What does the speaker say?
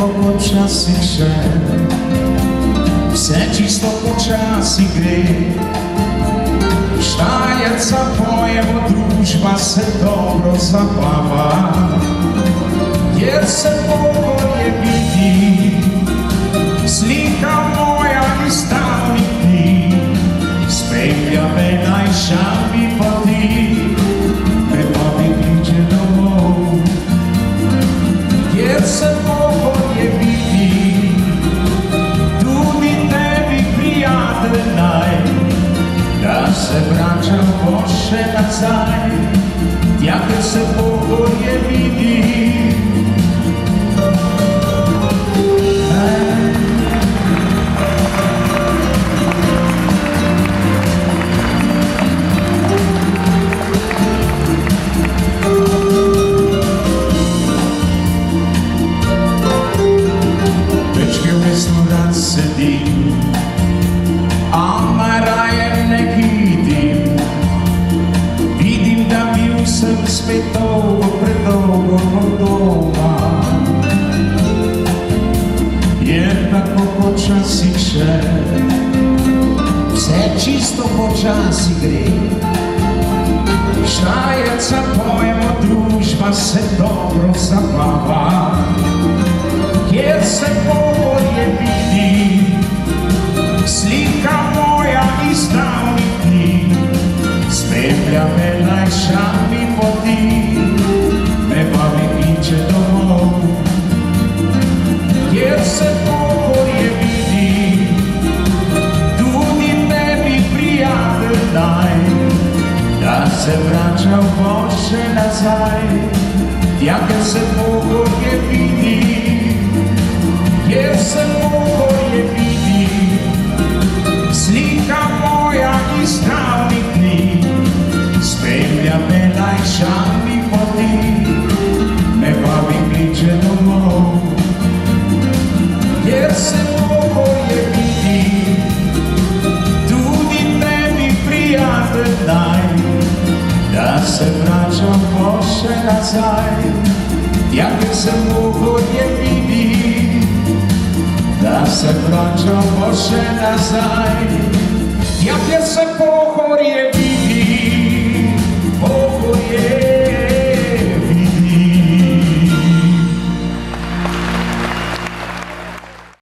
počasi vše, vse čisto počasi gre. Štajerca pojemo, družba se dobro zabava, jer se pogorje vidi, slika moja iz davnih dni, spelja me najšami poti, prebavi bliže domov. Jer se pogorje vidi, tudi tebi prijatelj naj, da se vračam še nazaj, tja, ker se pogorje vidi. Sedim, a najraje ne vidim, vidim, da bil sem spet dolgo, predolgo od doma. Je tako počasi še, vse čisto počasi gre. Štajerca pojemo, družba se dobro zabava, kjer se pogorje vidi, slika moja iz davnih dni, spelja me najšami poti, me bavi kliče domov. Kjer se pogorje vidi, tudi tebi prijatelj daj, da se vračam še nazaj, tja, ker se pogorje vidi. Kjer se pogorje vidi, slika moja iz davnih dni, spelja me najšami poti, me bavi kliče domov. Kjer se pogorje vidi, tudi tebi prijatelj daj, da se vračam še nazaj, tja, ker se pogorje vidi. Da se vračamo še nazaj, tja, kjer se pogorje